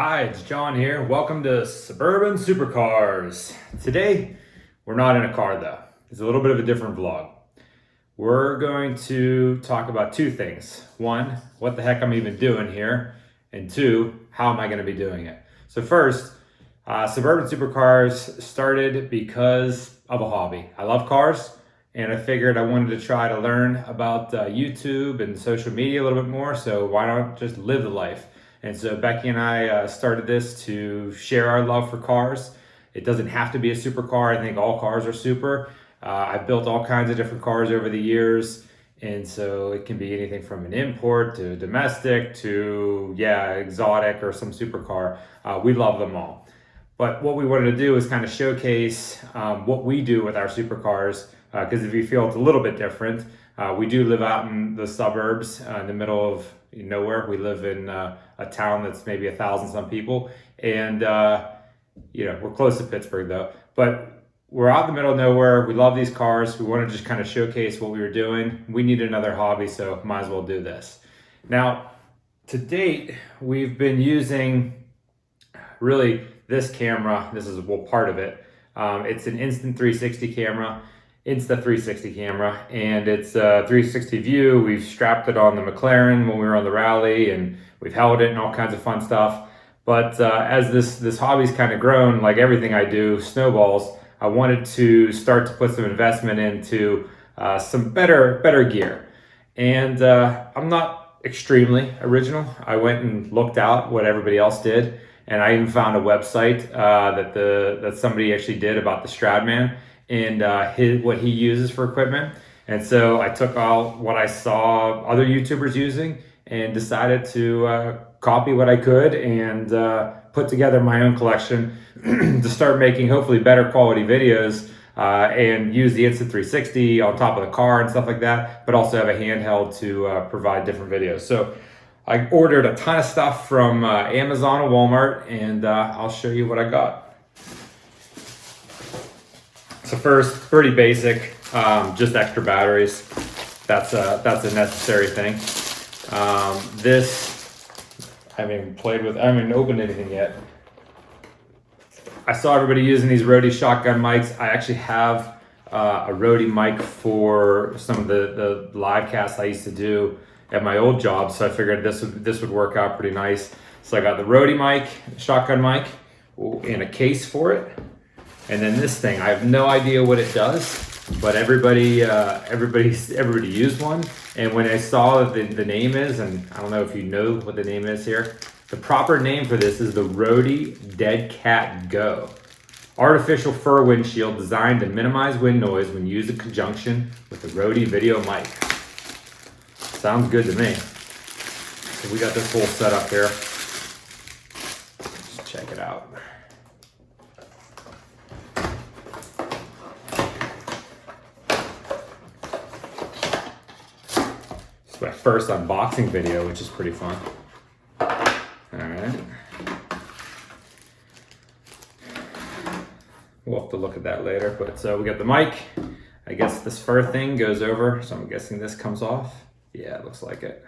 Hi, it's John here. Welcome to Suburban Supercars. Today, we're not in a car though. It's a little bit of a different vlog. We're going to talk about two things. One, what the heck I'm even doing here. And two, how am I gonna be doing it? So first, Suburban Supercars started because of a hobby. I love cars and I figured I wanted to try to learn about YouTube and social media a little bit more. So why not just live the life? And so Becky and I started this to share our love for cars. It doesn't have to be a supercar. I think all cars are super. I've built all kinds of different cars over the years. And so it can be anything from an import to domestic to, exotic or some supercar. We love them all. But what we wanted to do is kind of showcase what we do with our supercars. Because if you feel it's a little bit different, we do live out in the suburbs in the middle of nowhere. We live in a town that's maybe 1,000 some people, and we're close to Pittsburgh though. But we're out in the middle of nowhere. We love these cars. We want to just kind of showcase what we were doing. We need another hobby, so might as well do this. Now, to date, we've been using really this camera. This is part of it. It's an instant 360 camera. Insta360 camera, and it's a 360 view. We've strapped it on the McLaren when we were on the rally, and we've held it and all kinds of fun stuff. But as this hobby's kind of grown, like everything I do snowballs, I wanted to start to put some investment into some better gear. And I'm not extremely original. I went and looked out what everybody else did, and I even found a website that somebody actually did about the Stradman and what he uses for equipment. And so I took all what I saw other YouTubers using and decided to copy what I could and put together my own collection to start making hopefully better quality videos and use the Insta360 on top of the car and stuff like that, but also have a handheld to provide different videos. So I ordered a ton of stuff from Amazon or Walmart, and I'll show you what I got. So first, pretty basic, just extra batteries. That's a necessary thing. This, I haven't even played with, I haven't even opened anything yet. I saw everybody using these Rode shotgun mics. I actually have a Rode mic for some of the live casts I used to do at my old job, so I figured this would work out pretty nice. So I got the Rode mic, shotgun mic, and a case for it. And then this thing, I have no idea what it does, but everybody used one. And when I saw what the name is, and I don't know if you know what the name is here, the proper name for this is the Rode Dead Cat Go. Artificial fur windshield designed to minimize wind noise when used in conjunction with the Rode video mic. Sounds good to me. So we got this whole setup here. Let's check it out. My first unboxing video, which is pretty fun. All right. We'll have to look at that later, but so we got the mic. I guess this fur thing goes over, so I'm guessing this comes off. Yeah, it looks like it.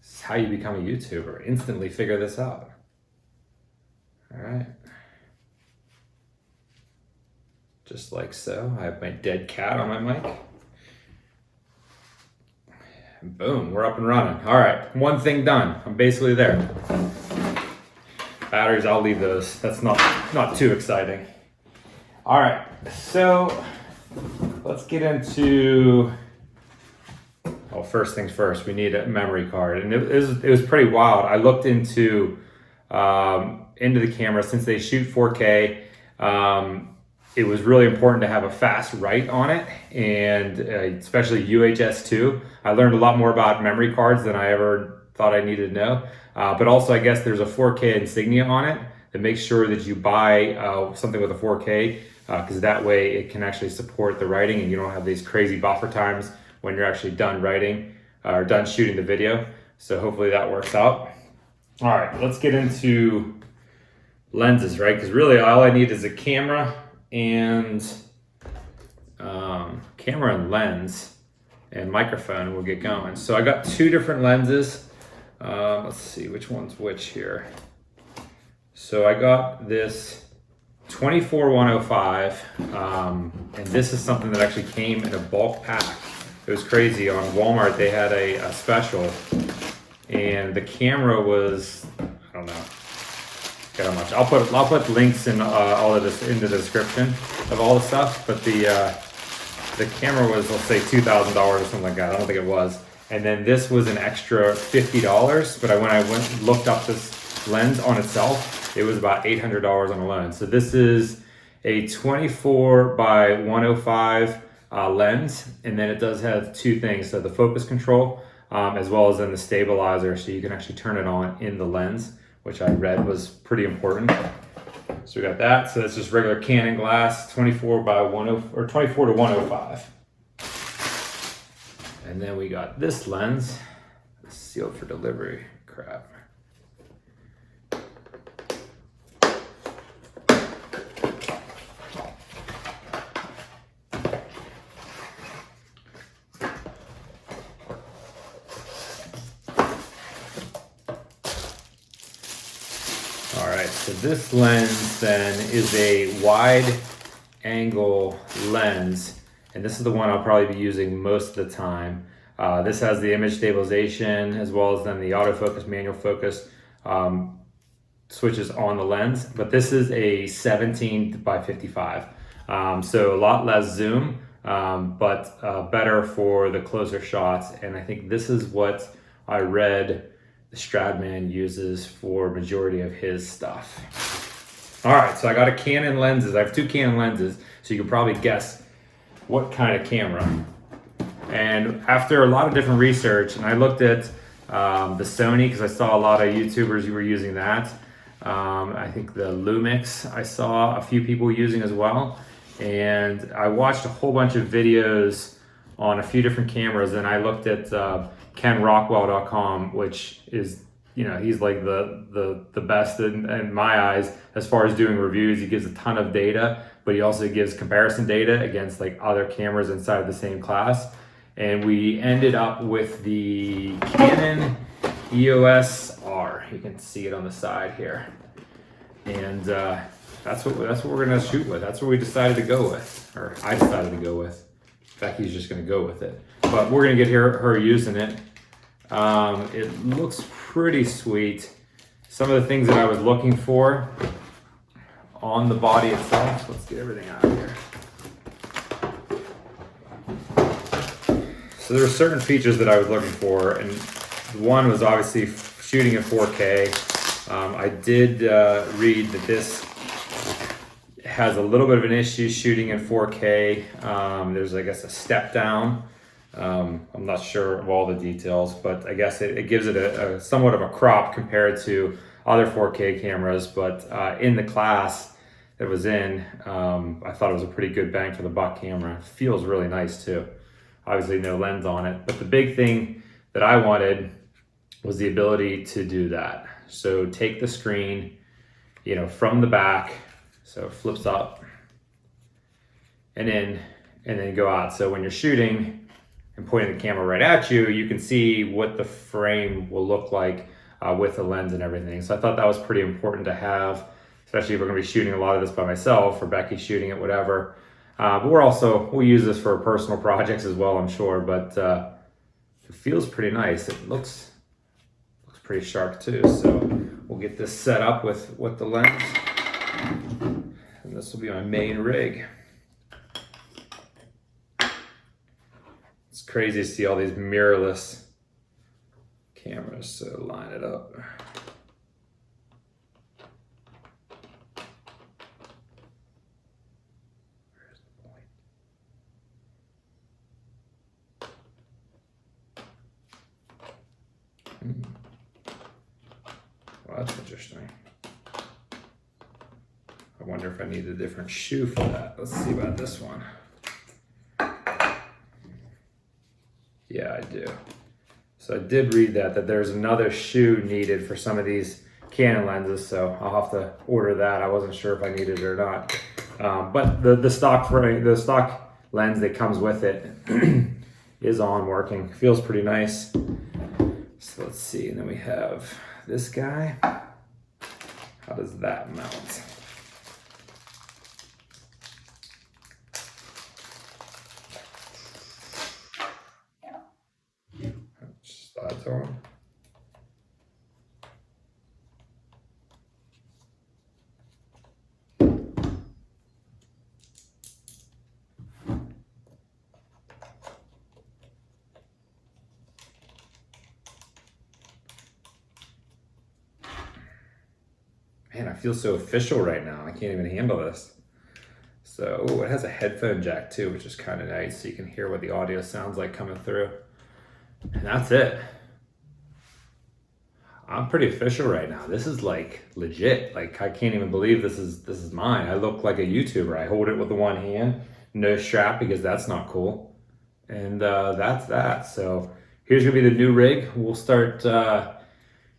This is how you become a YouTuber. Instantly figure this out. All right. Just like so. I have my dead cat on my mic. And boom, we're up and running. All right, one thing done. I'm basically there. Batteries, I'll leave those. That's not too exciting. All right, so let's get into, first things first, we need a memory card. And it was pretty wild. I looked into the camera. Since they shoot 4K, it was really important to have a fast write on it, and especially UHS-2. I learned a lot more about memory cards than I ever thought I needed to know. But also, I guess there's a 4K insignia on it that makes sure that you buy something with a 4K, because that way it can actually support the writing and you don't have these crazy buffer times when you're actually done writing or done shooting the video. So hopefully that works out. All right, let's get into lenses, right? Because really all I need is a camera and lens. and microphone, and we'll get going. So I got two different lenses. Let's see which one's which here. So I got this 24-105, and this is something that actually came in a bulk pack. It was crazy. On Walmart, they had a special, and the camera was, I don't know, how much. I'll put links in all of this in the description of all the stuff, but the camera was, let's say, $2,000 or something like that. I don't think it was. And then this was an extra $50, but when I went and looked up this lens on itself, it was about $800 on a lens. So this is a 24-105 lens, and then it does have two things. So the focus control, as well as then the stabilizer, so you can actually turn it on in the lens, which I read was pretty important. So we got that. So that's just regular Canon glass, 24-105. And then we got this lens, sealed for delivery. Crap. All right, so this lens then is a wide angle lens, and this is the one I'll probably be using most of the time. This has the image stabilization as well as then the autofocus, manual focus switches on the lens, but this is a 17-55. So a lot less zoom, but better for the closer shots. And I think this is what I read the Stradman uses for majority of his stuff. All right, so I got a Canon lenses. I have two Canon lenses, so you can probably guess what kind of camera. And after a lot of different research, and I looked at the Sony, because I saw a lot of YouTubers who were using that. I think the Lumix, I saw a few people using as well. And I watched a whole bunch of videos on a few different cameras, and I looked at KenRockwell.com, which is, you know, he's like the best in my eyes as far as doing reviews. He gives a ton of data, but he also gives comparison data against like other cameras inside the same class. And we ended up with the Canon EOS R. You can see it on the side here. And that's what we're gonna shoot with. That's what we decided to go with, or I decided to go with. Becky's just gonna go with it. But we're gonna get her using it. It looks pretty sweet. Some of the things that I was looking for on the body itself. Let's get everything out of here. So there were certain features that I was looking for, and one was obviously shooting in 4K. I did read that this has a little bit of an issue shooting in 4K. There's, I guess, a step down. I'm not sure of all the details, but I guess it gives it a somewhat of a crop compared to other 4K cameras. But in the class that it was in, I thought it was a pretty good bang for the buck camera. It feels really nice too. Obviously no lens on it, but the big thing that I wanted was the ability to do that. So take the screen, you know, from the back, so it flips up and in, and then go out. So when you're shooting and pointing the camera right at you, you can see what the frame will look like with the lens and everything. So I thought that was pretty important to have, especially if we're gonna be shooting a lot of this by myself or Becky shooting it, whatever. But we'll use this for personal projects as well, I'm sure, but it feels pretty nice. It looks pretty sharp too. So we'll get this set up with the lens, and this will be my main rig. It's crazy to see all these mirrorless cameras, so line it up. Well, that's interesting. I wonder if I need a different shoe for that. Let's see about this one. Yeah, I do. So I did read that there's another shoe needed for some of these Canon lenses, so I'll have to order that. I wasn't sure if I needed it or not. But the stock lens that comes with it is on, working. Feels pretty nice. So let's see, and then we have this guy. How does that mount? Slides on. Man, I feel so official right now. I can't even handle this. So, ooh, it has a headphone jack too, which is kind of nice. So you can hear what the audio sounds like coming through. And that's it. I'm pretty official right now. This is like legit. Like I can't even believe this is mine. I look like a YouTuber. I hold it with the one hand, no strap because that's not cool. And that's that. So here's gonna be the new rig. We'll start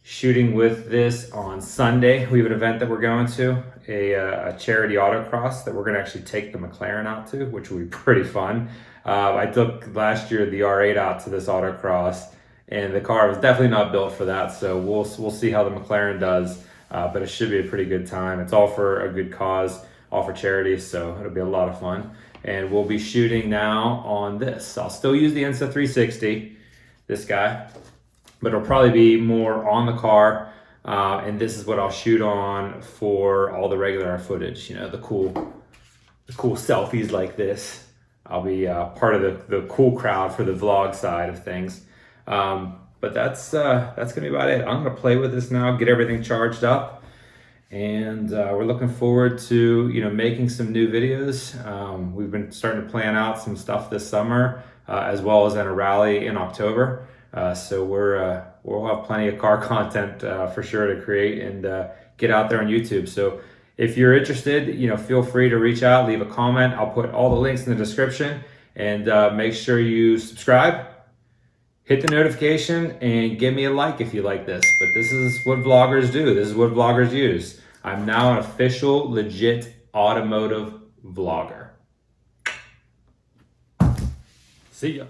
shooting with this on Sunday. We have an event that we're going to, a charity autocross that we're gonna actually take the McLaren out to, which will be pretty fun. I took last year the R8 out to this autocross, and the car was definitely not built for that. So we'll see how the McLaren does, but it should be a pretty good time. It's all for a good cause, all for charity, so it'll be a lot of fun. And we'll be shooting now on this. I'll still use the Insta360, this guy, but it'll probably be more on the car. And this is what I'll shoot on for all the regular footage, you know, the cool selfies like this. I'll be part of the cool crowd for the vlog side of things. But that's gonna be about it. I'm gonna play with this now, get everything charged up, and we're looking forward to, you know, making some new videos. We've been starting to plan out some stuff this summer, as well as in a rally in October. So we'll have plenty of car content for sure to create and get out there on YouTube. So if you're interested, you know, feel free to reach out, leave a comment. I'll put all the links in the description, and make sure you subscribe, hit the notification, and give me a like if you like this. But this is what vloggers do. This is what vloggers use. I'm now an official, legit automotive vlogger. See ya.